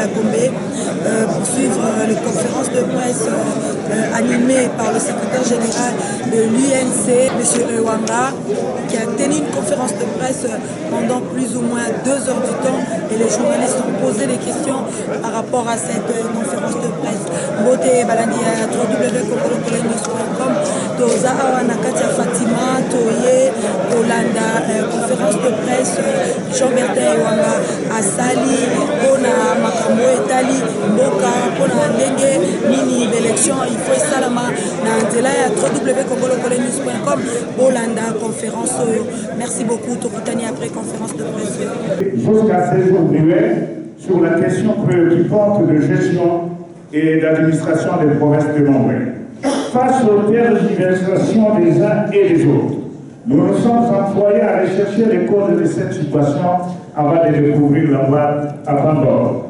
à Gombe pour suivre les conférences de presse animées par le secrétaire général de l'UNC, M. Ewanga, qui a tenu une conférence de presse pendant plus ou moins 2 heures du temps et les journalistes ont posé des questions par rapport à cette conférence de presse. Bote balandi ya www.congolocolonews.com toza awa na kati ya Fatima toye kolanda conférence de presse Jean-Bertin Ewanga asali mpona makambo etali mboka mpona ndenge nini l'élection il faut esalama na nzela ya www.congolocolonews.com olanda conférence oyo. Merci beaucoup, tokutani après conférence de presse. Jusqu'à ce jour sur la question préoccupante de gestion et d'administration des provinces démembrées. Face aux tergiversations des uns et des autres, nous nous sommes employés à rechercher les causes de cette situation avant de découvrir la boîte à Pandore,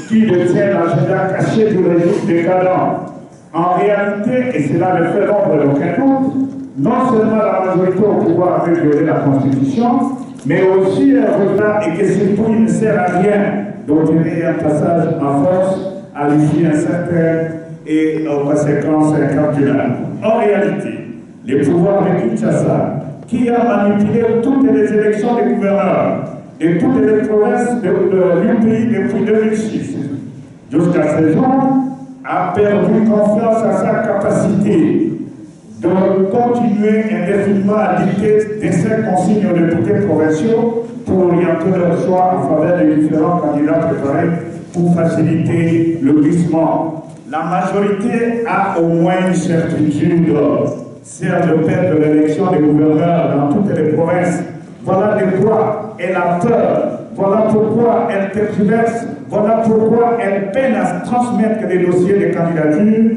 qui détient l'agenda caché du régime décadent. En réalité, et cela ne fait l'ombre d'aucun doute, non seulement la majorité au pouvoir avait violé la Constitution, mais aussi un retard et que surtout il ne sert à rien d'obtenir un passage en force à l'issue incertaine et aux conséquences incalculables. En réalité, les pouvoirs de Kinshasa, qui a manipulé toutes les élections des gouverneurs et toutes les provinces du pays depuis 2006, jusqu'à ce jour, a perdu confiance à sa capacité de continuer indéfiniment à dicter des 5 consignes aux députés provinciaux pour orienter leur choix en faveur des différents candidats préparés pour faciliter le glissement. La majorité a au moins une certitude, c'est le père de l'élection des gouverneurs dans toutes les provinces. Voilà de quoi elle a peur, voilà pourquoi elle tergiverse, voilà pourquoi elle peine à transmettre les dossiers de candidature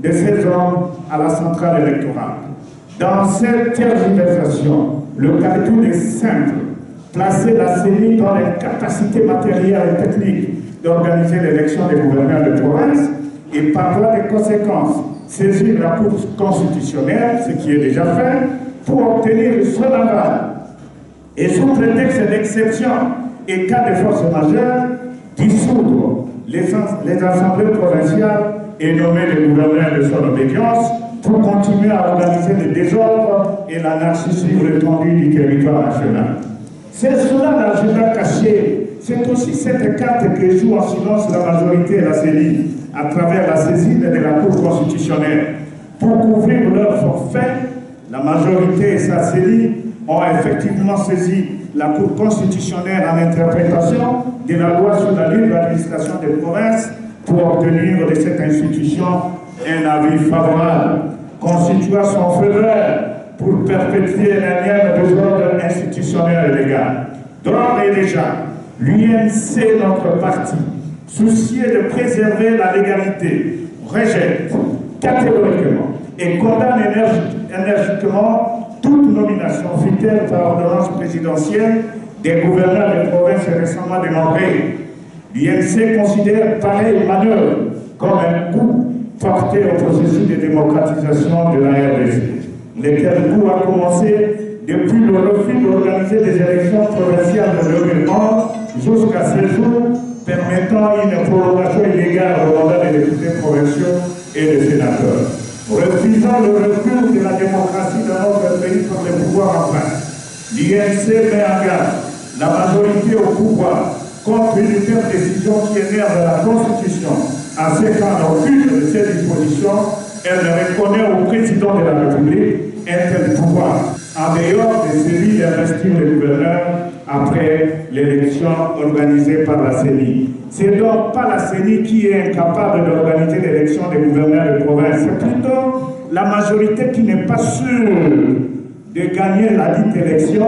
de ces hommes à la centrale électorale. Dans cette tergiversation, le calcul est simple. Placer la CENI dans les capacités matérielles et techniques d'organiser l'élection des gouverneurs de province et par là des conséquences, saisir la Cour constitutionnelle, ce qui est déjà fait, pour obtenir son aval. Et sous prétexte d'exception et cas de force majeure, dissoudre les assemblées provinciales et nommer les gouverneurs de son obédience pour continuer à organiser le désordre et l'anarchie sur l'étendue du territoire national. C'est cela l'agenda caché. C'est aussi cette carte que joue en silence la majorité et la CENI à travers la saisine de la Cour constitutionnelle. Pour couvrir leur forfait, la majorité et sa CENI ont effectivement saisi la Cour constitutionnelle en interprétation de la loi sur la libre administration des provinces pour obtenir de cette institution un avis favorable, constituant son feu vert pour perpétuer un énième désordre institutionnel et légal. D'ores et déjà, l'UNC, notre parti, soucieux de préserver la légalité, rejette catégoriquement et condamne énergiquement toute nomination fût-elle par ordonnance présidentielle des gouverneurs des provinces récemment démembrés. L'UNC considère pareille manœuvre comme un coup porté au processus de démocratisation de la RDC. Lequel coup a commencé depuis le refus d'organiser des élections provinciales de 2011 jusqu'à ce jour, permettant une prolongation illégale au mandat des députés provinciaux et des sénateurs. Refusant le recul de la démocratie dans notre pays par les pouvoirs en place, l'UNC met en garde la majorité au pouvoir contre une telle décision qui énerve la Constitution, en ce qu'en aucune de ces dispositions, elle ne reconnaît au président de la République un tel pouvoir, en dehors de celui d'investir les gouverneurs après l'élection organisée par la CENI. C'est donc pas la CENI qui est incapable d'organiser l'élection des gouverneurs de province, c'est plutôt la majorité qui n'est pas sûre de gagner la dite élection,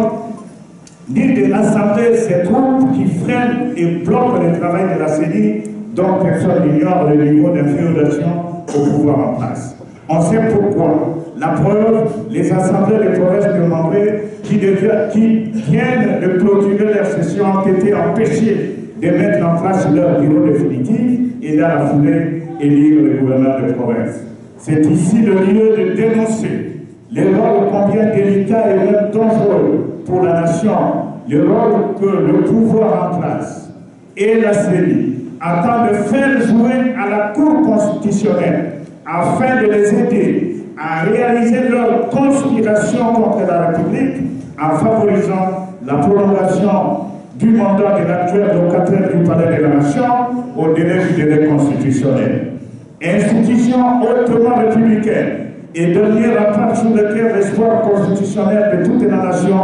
ni de l'Assemblée, ces troupes qui freinent et bloquent le travail de la CENI, dont personne n'ignore le niveau d'infiltration au pouvoir en place. On sait pourquoi. La preuve, les assemblées des provinces démembrées qui viennent de clôturer leur session ont été empêchées de mettre en place leur bureau définitif et dans la foulée élire les gouverneurs de province. C'est ici le lieu de dénoncer le rôle combien délicat et même dangereux pour la nation, le rôle que le pouvoir en place et la CENI attend de faire jouer à la Cour constitutionnelle afin de les aider à réaliser leur conspiration contre la République en favorisant la prolongation du mandat de l'actuel locataire du Palais de la Nation au délai du délai constitutionnel. Institution hautement républicaine et dernier rempart sur lequel l'espoir constitutionnel de toute la nation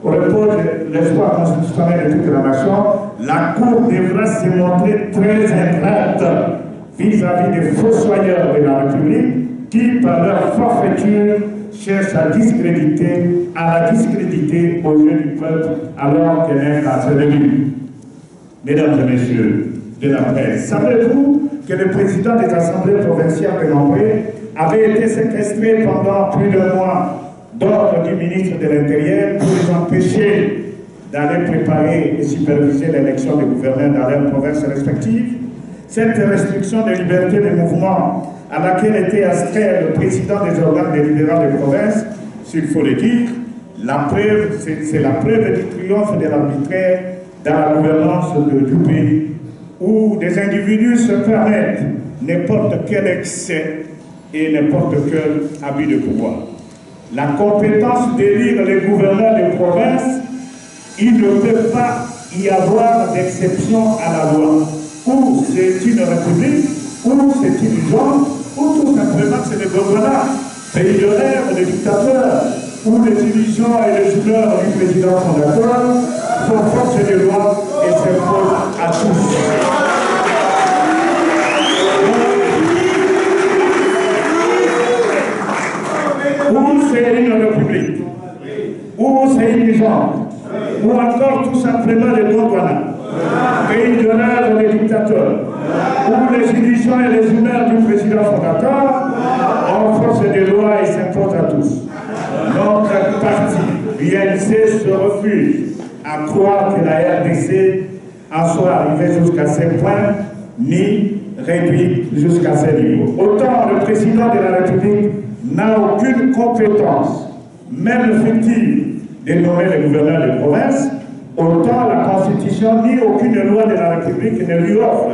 repose, l'espoir constitutionnel de toute la nation, la Cour devra se montrer très ingrate vis-à-vis des fossoyeurs de la République qui, par leur forfaiture, cherchent à la discréditer aux yeux du peuple alors qu'elle est à ses débuts. Mesdames et messieurs de la presse, savez-vous que le président des assemblées provinciales de Lombré avait été séquestré pendant plus d'un mois d'ordre du ministre de l'Intérieur pour les empêcher d'aller préparer et superviser l'élection des gouverneurs dans leurs provinces respectives? Cette restriction de liberté de mouvement à laquelle était astreint le président des organes délibérants des provinces, s'il faut le dire, c'est la preuve du triomphe de l'arbitraire dans la gouvernance du pays, où des individus se permettent n'importe quel excès et n'importe quel abus de pouvoir. La compétence d'élire les gouverneurs des provinces, il ne peut pas y avoir d'exception à la loi. Ou c'est une république, ou c'est une zone, ou tout simplement c'est le Gondwana, pays de rêve, de dictateurs, où les dirigeants et les joueurs du président fondateur sont force de loi et s'imposent à tous. Ou c'est une république, ou c'est une zone, ou encore tout simplement le Gondwana, pays de rêve, de dictateurs, où les dirigeants et les humeurs du président fondateur ont force de loi et s'imposent à tous. Notre parti, l'UNC, se refuse à croire que la RDC en soit arrivée jusqu'à ces points, ni réduite jusqu'à ces niveaux. Autant le président de la République n'a aucune compétence, même fictive, de nommer les gouverneurs de province, autant la Constitution ni aucune loi de la République ne lui offre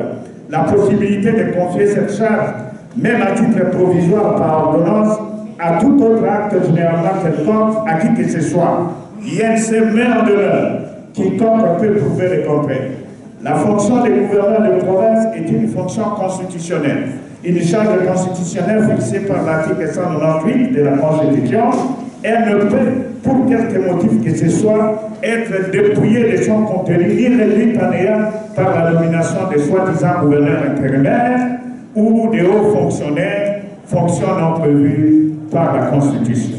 la possibilité de confier cette charge, même à titre provisoire par ordonnance, à tout autre acte généralement quelconque, à qui que ce soit. INC met en demeure quiconque peut prouver le contraire. La fonction des gouverneurs de province est une fonction constitutionnelle. Une charge constitutionnelle fixée par l'article 198 de la Constitution, elle ne peut, pour quelque motif que ce soit, être dépouillée de son contenu ni réduite en néant par la nomination des soi-disant gouverneurs intérimaires ou des hauts fonctionnaires, fonctions non prévues par la Constitution.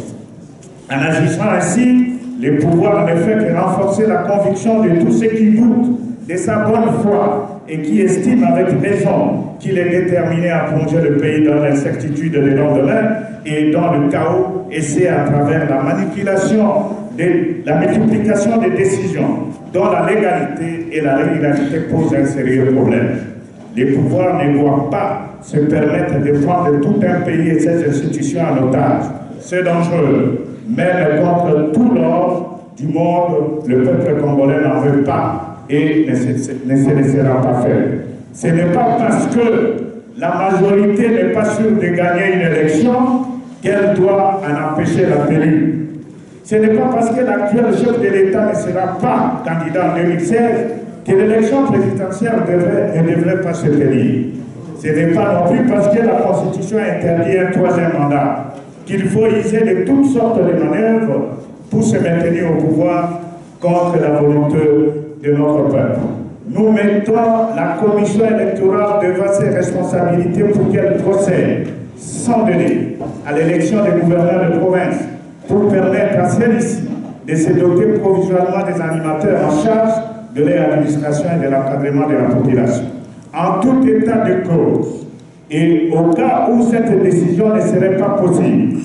En agissant ainsi, le pouvoir ne fait que renforcer la conviction de tous ceux qui doutent de sa bonne foi et qui estiment avec raison qu'il est déterminé à plonger le pays dans l'incertitude des lendemains et dans le chaos, et c'est à travers la manipulation, la multiplication des décisions dont la légalité et la régularité posent un sérieux problème. Les pouvoirs ne doivent pas se permettre de prendre tout un pays et ses institutions en otage. C'est dangereux. Même contre tout l'ordre du monde, le peuple congolais n'en veut pas et ne se laissera pas faire. Ce n'est pas parce que la majorité n'est pas sûre de gagner une élection qu'elle doit en empêcher la tenue. Ce n'est pas parce que l'actuel chef de l'État ne sera pas candidat en 2016 que l'élection présidentielle ne devrait pas se tenir. Ce n'est pas non plus parce que la Constitution interdit un troisième mandat qu'il faut user de toutes sortes de manœuvres pour se maintenir au pouvoir contre la volonté de notre peuple. Nous mettons la commission électorale devant ses responsabilités pour qu'elle procède sans délai à l'élection des gouverneurs de province pour permettre à celle-ci de se doter provisoirement des animateurs en charge de leur administration et de l'encadrement de la population. En tout état de cause, et au cas où cette décision ne serait pas possible,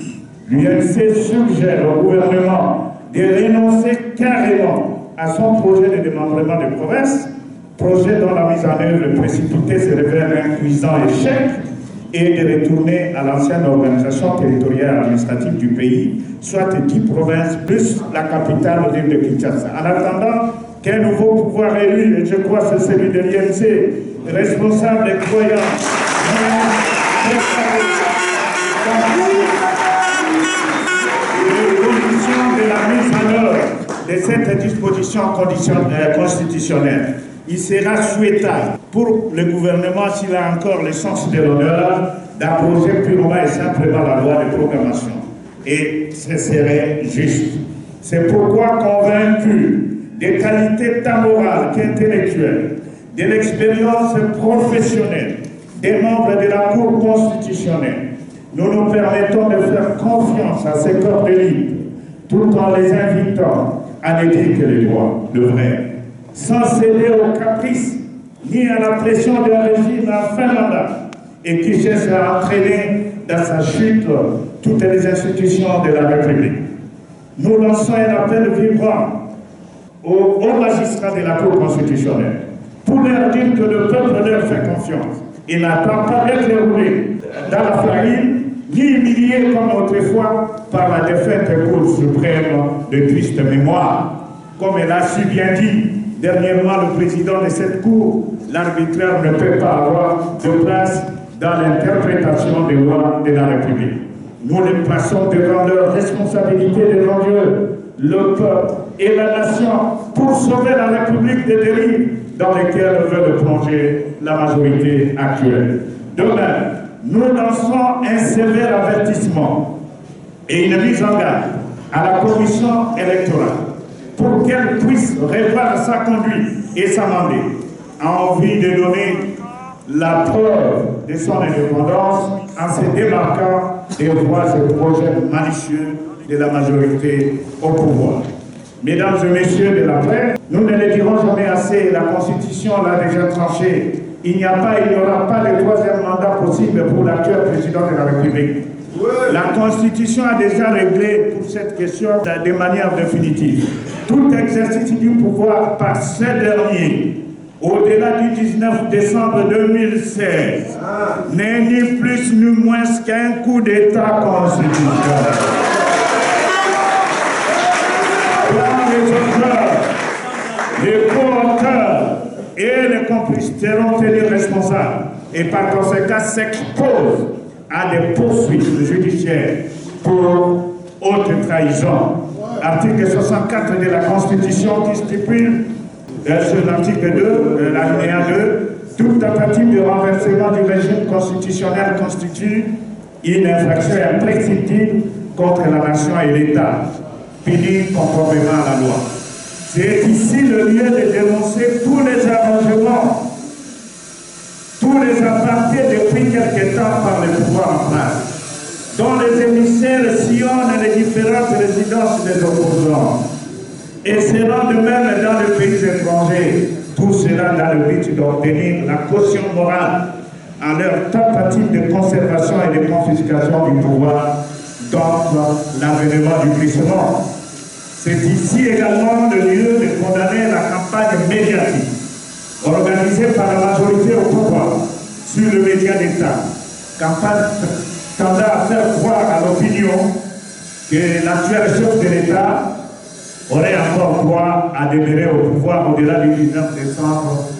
l'UNC suggère au gouvernement de renoncer carrément à son projet de démembrement de province, projet dont la mise en œuvre précipitée se révèle un cuisant échec, et de retourner à l'ancienne organisation territoriale administrative du pays, soit 10 provinces plus la capitale, l'île de Kinshasa. En attendant qu'un nouveau pouvoir élu, et je crois que c'est celui de l'INC, responsables des croyants, les conditions de la mise en œuvre de cette disposition constitutionnelle. Il sera souhaitable pour le gouvernement, s'il a encore le sens de l'honneur, d'approcher purement et simplement la loi de programmation. Et ce serait juste. C'est pourquoi, convaincu des qualités tant morales qu'intellectuelles, de l'expérience professionnelle des membres de la Cour constitutionnelle, nous nous permettons de faire confiance à ces corps de libre, tout en les invitant à ne dire que les droits, le vrai, sans céder aux caprices ni à la pression d'un régime à fin mandat et qui cherche à entraîner dans sa chute toutes les institutions de la République. Nous lançons un appel vibrant aux magistrats de la Cour constitutionnelle pour leur dire que le peuple leur fait confiance. Il n'attend pas d'être roulé dans la farine, ni humilié comme autrefois par la défaite de Cour suprême de triste mémoire. Comme elle a si bien dit dernièrement le président de cette Cour, l'arbitraire ne peut pas avoir de place dans l'interprétation des lois de la République. Nous les plaçons devant leur responsabilité devant Dieu, le peuple et la nation pour sauver la République des dérives dans lesquelles veut plonger la majorité actuelle. Demain, nous lançons un sévère avertissement et une mise en garde à la commission électorale pour qu'elle puisse revoir sa conduite et s'amender en envie de donner la preuve de son indépendance en se démarquant des voies et projets malicieux de la majorité au pouvoir. Mesdames et messieurs de la presse, nous ne le dirons jamais assez, la Constitution l'a déjà tranché. Il n'y aura pas de troisième mandat possible pour l'actuel président de la République. La Constitution a déjà réglé pour cette question de manière définitive. Tout exercice du pouvoir par ce dernier, au-delà du 19 décembre 2016, n'est ni plus ni moins qu'un coup d'État constitutionnel. Les co-auteurs et les complices seront tenus responsables et par conséquent s'exposent à des poursuites judiciaires pour haute trahison. Article 64 de la Constitution qui stipule sur l'article 2, l'alinéa 2, toute tentative de renversement du régime constitutionnel constitue une infraction imprescriptible contre la nation et l'État, punie conformément à la loi. C'est ici le lieu de dénoncer tous les arrangements, tous les apartés depuis quelque temps par le pouvoir en place, dont les émissaires sillonnent les différentes résidences des opposants. Et cela de même dans les pays étrangers, tout cela dans le but d'obtenir la caution morale à leur tentative de conservation et de confiscation du pouvoir, donc l'avènement du glissement. C'est ici également le lieu de condamner la campagne médiatique organisée par la majorité au pouvoir sur le média d'État. Campagne tendant à faire croire à l'opinion que l'actuel chef de l'État aurait encore droit à demeurer au pouvoir au-delà du 19 décembre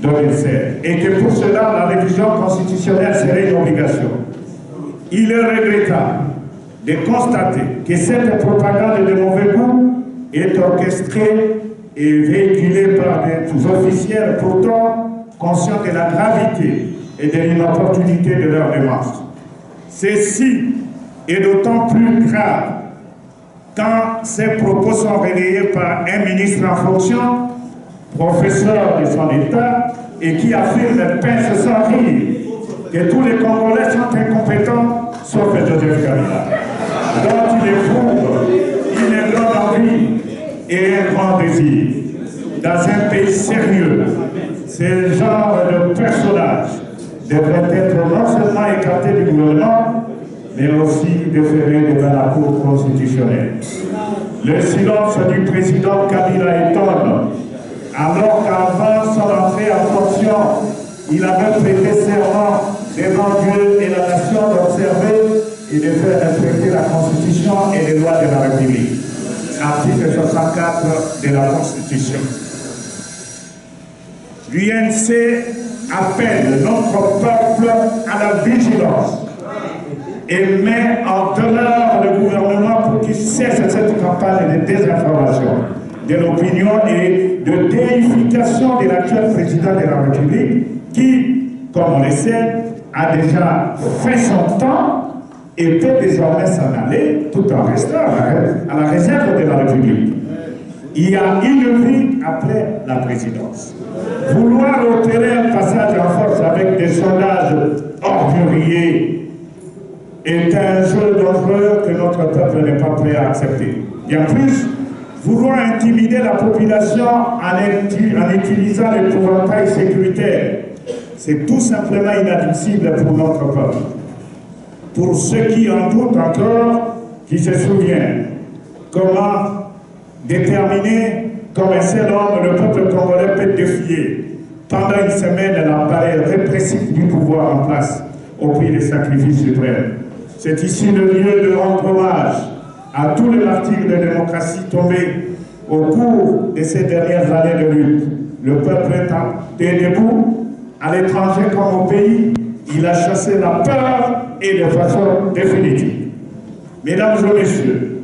2016 et que pour cela la révision constitutionnelle serait une obligation. Il est regrettable de constater que cette propagande de mauvais goût est orchestrée et véhiculée par des officiels pourtant conscients de la gravité et de l'inopportunité de leur démarche. Ceci est d'autant plus grave quand ces propos sont relayés par un ministre en fonction, professeur de son État, et qui affirme pince sans rire que tous les Congolais sont incompétents, sauf Joseph Kabila, dont il éprouve une grande envie et un grand désir. Dans un pays sérieux, ce genre de personnage devrait être non seulement écarté du gouvernement, mais aussi déféré devant la Cour constitutionnelle. Le silence du président Kabila étonne, alors qu'avant son entrée en fonction, il avait prêté serment devant Dieu et la nation d'observer et de faire respecter la Constitution et les lois de la République. Article 64 de la Constitution. L'UNC appelle notre peuple à la vigilance et met en demeure le gouvernement pour qu'il cesse cette campagne de désinformation de l'opinion et de déification de l'actuel président de la République qui, comme on le sait, a déjà fait son temps et peut désormais s'en aller tout en restant à la réserve de la République. Il y a une vie après la présidence. Vouloir opérer un passage en force avec des sondages orduriers est un jeu dangereux que notre peuple n'est pas prêt à accepter. Bien plus, vouloir intimider la population en utilisant l'épouvantail sécuritaire, c'est tout simplement inadmissible pour notre peuple. Pour ceux qui en doutent encore, qui se souviennent comment déterminer comme un seul homme le peuple congolais peut défier pendant une semaine l'appareil répressif du pouvoir en place au prix des sacrifices suprêmes. C'est ici le lieu de rendre hommage à tous les martyrs de démocratie tombés au cours de ces dernières années de lutte. Le peuple est debout, à l'étranger comme au pays, il a chassé la peur et de façon définitive. Mesdames et messieurs,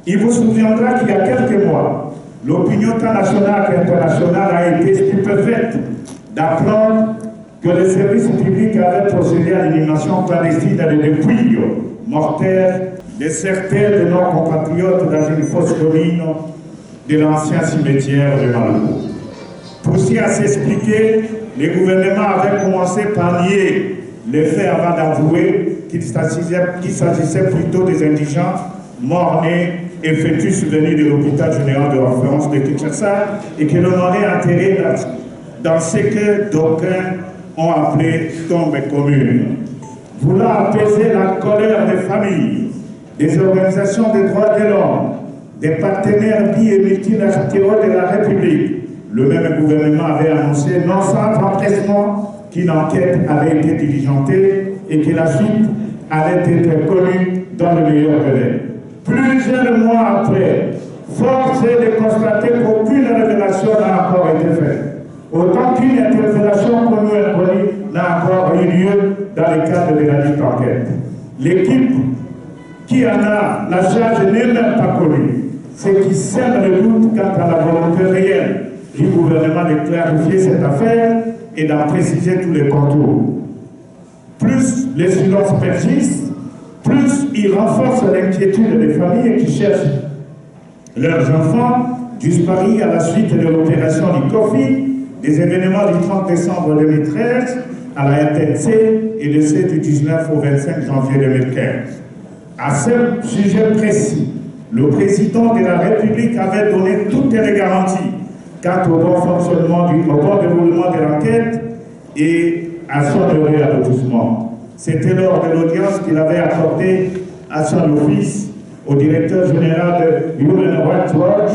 il vous souviendra qu'il y a quelques mois, l'opinion tant nationale qu'internationale a été stupéfaite d'apprendre que les services publics avaient procédé à l'élimination clandestine des dépouilles mortelles de certains de nos compatriotes dans une fosse commune de l'ancien cimetière de Malabo. Poussé à s'expliquer, les gouvernements avaient commencé par nier les faits avant d'avouer qu'il s'agissait plutôt des indigents morts-nés et fœtus venus de l'hôpital général de référence de Kinshasa et que l'on aurait enterré dans ce que d'aucuns ont appelé tombe commune. Voulant apaiser la colère des familles, des organisations des droits de l'homme, des partenaires bi- et multilatéraux de la République, le même gouvernement avait annoncé non sans empressement qu'une enquête avait été diligentée et que la suite allait être connue dans le meilleur délai. Plusieurs mois après, force est de constater qu'aucune révélation n'a encore été faite. Autant qu'une interpellation connue et inconnue n'a encore eu lieu dans le cadre de la dite enquête. L'équipe qui en a la charge n'est même pas connue. Ce qui sème le doute quant à la volonté réelle du gouvernement de clarifier cette affaire et d'en préciser tous les contours. Plus les silences persistent, plus ils renforcent l'inquiétude des familles qui cherchent leurs enfants disparus à la suite de l'opération du COFI, des événements du 30 décembre 2013 à la RTNC et de ceux du 19 au 25 janvier 2015. À ce sujet précis, le président de la République avait donné toutes les garanties quant au bon fonctionnement, au bon déroulement de l'enquête et à son heureux aboutissement. C'était lors de l'audience qu'il avait accordée à son office au directeur général de Human Rights Watch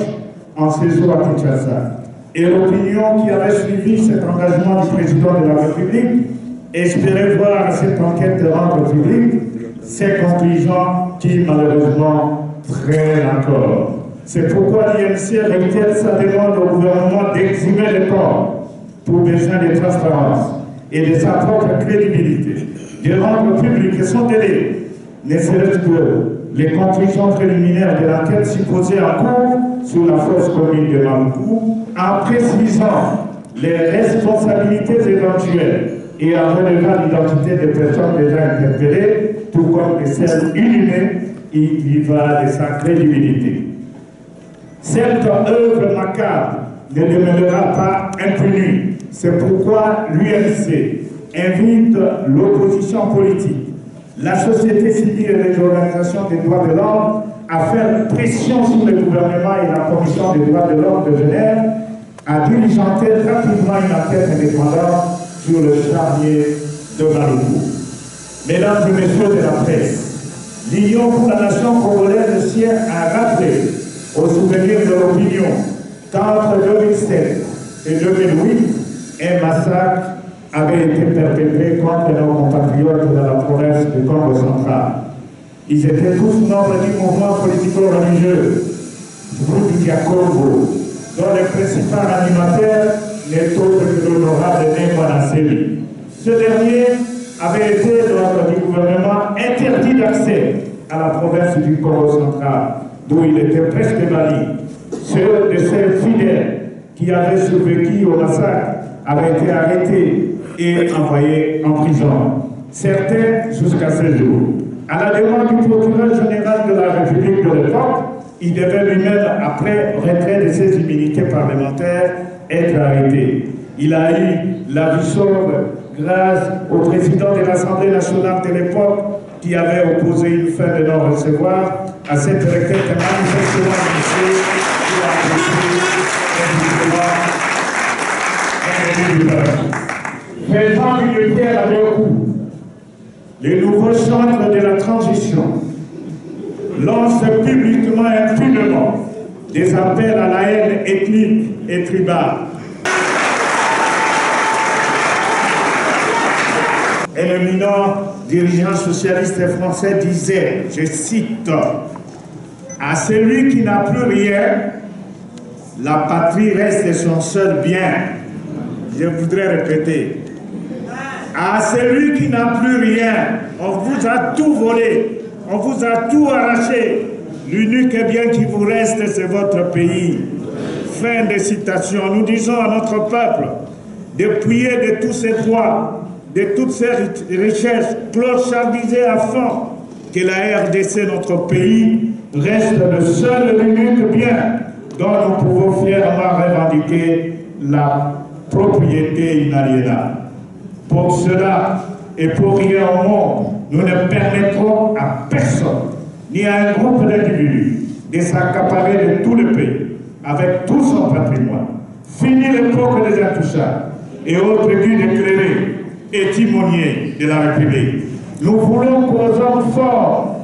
en séjour à Kinshasa. Et l'opinion qui avait suivi cet engagement du président de la République espérait voir cette enquête rendre publique ses conclusions qui malheureusement traînent encore. C'est pourquoi l'IMC réitère sa demande au gouvernement d'exhumer les corps pour besoin de transparence et de sa propre crédibilité, de rendre public son délai, ne serait-ce que les conclusions préliminaires de l'enquête supposée en cours sur la fosse commune de Maluku, en précisant les responsabilités éventuelles et en relevant l'identité des personnes déjà interpellées, tout comme de celles inhumées, il y va de sa crédibilité. Cette œuvre macabre ne demeurera pas impunie. C'est pourquoi l'UMC invite l'opposition politique, la société civile et les organisations des droits de l'homme à faire pression sur le gouvernement et la Commission des droits de l'homme de Genève à diligenter rapidement une enquête indépendante sur le charnier de Maluku. Mesdames et messieurs de la presse, l'Union pour la nation congolaise tient à rappeler au souvenir de l'opinion qu'entre 2007 et 2008, un massacre avait été perpétré contre nos compatriotes dans la province du Congo central. Ils étaient tous membres du mouvement politico-religieux, du groupe du Congo, dont le principal animateur n'est autre que l'honorable Némo Nasseli. Ce dernier avait été, lors du gouvernement, interdit d'accès à la province du Congo central, d'où il était presque banni. Ceux de ses fidèles qui avaient survécu au massacre avaient été arrêtés et envoyés en prison. Certains jusqu'à ce jour. À la demande du procureur général de la République de l'époque, il devait lui-même, après retrait de ses immunités parlementaires, être arrêté. Il a eu la vie sauve grâce au président de l'Assemblée nationale de l'époque qui avait opposé une fin de non-recevoir à cette requête manifestement initiée pour apprécier faisant une pierre à deux coups. Les nouveaux centres de la transition lancent publiquement et impunément des appels à la haine ethnique et tribale. Et l'éminent dirigeant socialiste français disait, je cite, « À celui qui n'a plus rien, la patrie reste son seul bien. » Je voudrais répéter. À celui qui n'a plus rien, on vous a tout volé, on vous a tout arraché. L'unique bien qui vous reste, c'est votre pays. Fin de citation. Nous disons à notre peuple, dépouillé de tous ses droits, de toutes ces richesses, clochardisées à fond, que la RDC, notre pays, reste le seul et l'unique bien dont nous pouvons fièrement revendiquer la propriété inaliénable. Pour cela et pour rien au monde, nous ne permettrons à personne, ni à un groupe d'individus, de s'accaparer de tout le pays, avec tout son patrimoine. Fini l'époque des intouchables et autres guides éclairés et timoniers de la République. Nous voulons qu'aux hommes forts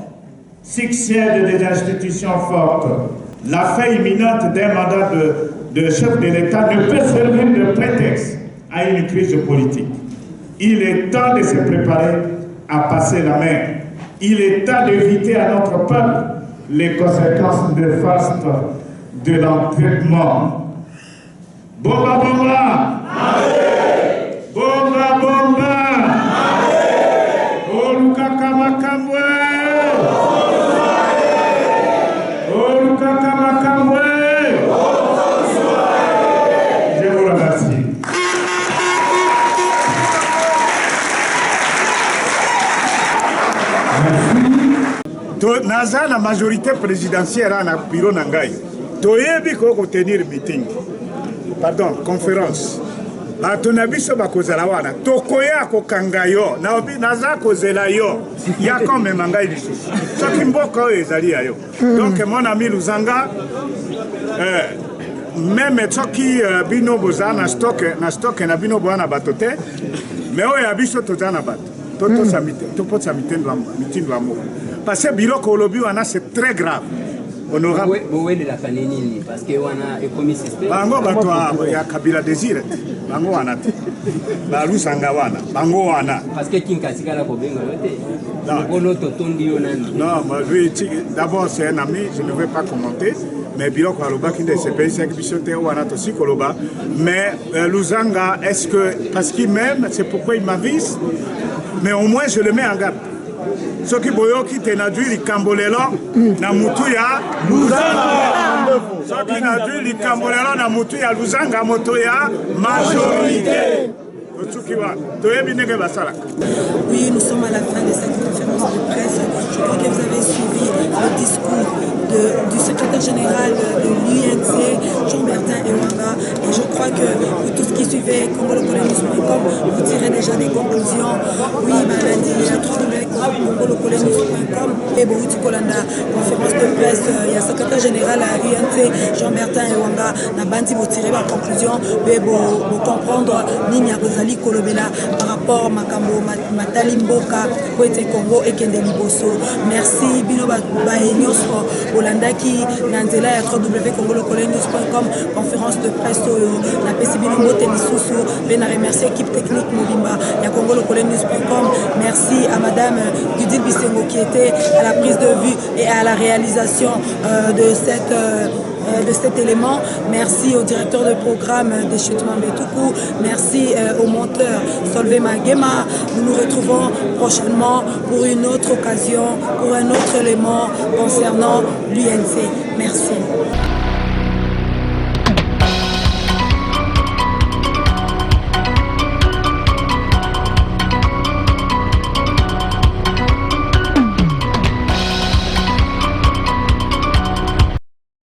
succèdent des institutions fortes. La fin imminente d'un mandat de chef de l'État ne peut servir de prétexte à une crise politique. Il est temps de se préparer à passer la main. Il est temps d'éviter à notre peuple les conséquences néfastes de l'entêtement. Bomba bomba! Bomba bomba! Olukaka makambwe! Olukaka makambwe! Je vous remercie. Naza la majorité présidentielle à la bureau Nangai. Toyebi ko tenir meeting. Pardon, conférence. Ba tonabiso ba kozala wana. Tokoya ko kangayo. Na obi naza kozela yo. Ya comme mangai biso. Soki mboko ezali yo. Donc mon ami Luzanga même soki bino boza na stock na bino bwana batote. Mais oya biso tozana bato. Toto samite, toto samite meeting l'amour. Parce que Bilo Kolobiwana, c'est très grave. Honorable. Oui, de la Kanini, parce que wana est commis suspect. Bango batwa ya Kabila Désir. Bango wana. La Lusanga wana. Bango wana. Parce que Kinkasika la Kobenga yote. Non, lui, d'abord c'est un ami, je ne vais pas commenter. Mais Bilo Koloba qui est pays 5 bichoté wana aussi Koloba. Mais Luzanga, est-ce que parce qu'il m'aime, c'est pourquoi il m'avise. Mais au moins je le mets en garde. Ce qui boyoki tenadui likambolelo na mutu ya Luzanga. Ce qui tenadui likambolelo na mutu ya Luzanga moto ya majorité. Oui, nous sommes à la fin de cette conférence de presse. Je crois que vous avez suivi le discours du secrétaire général de l'UNC, Jean-Bertin Ewanga. Et je crois que pour tout ce qui suivait congolocolenews.com, vous tirez déjà des conclusions. Oui, lundi, il y a congolocolenews.com. Et Boruti Kolanda, conférence de presse, il y a le secrétaire général à l'UNC, Jean-Bertin Ewanga. Nabandi, vous tirez ma conclusion. Mais vous comprendre, Nini Rosali Kolobela par rapport à Makambo, Matali Mboka, Kwete Congo et Kende Liboso. Merci, Bino Baenyos, Olandaki, Nanzela, www.congolocolenews.com, conférence de presse, la PC Bino Mbote Lissousou, Bena remercie l'équipe technique Mobimba, il y a congolocolenews.com. Merci à Madame Dudil Bisengo qui était à la prise de vue et à la réalisation de cette de cet élément. Merci au directeur de programme des Chutes Mambetoukou. Merci au monteur Solvay Magema. Nous nous retrouvons prochainement pour une autre occasion, pour un autre élément concernant l'UNC. Merci.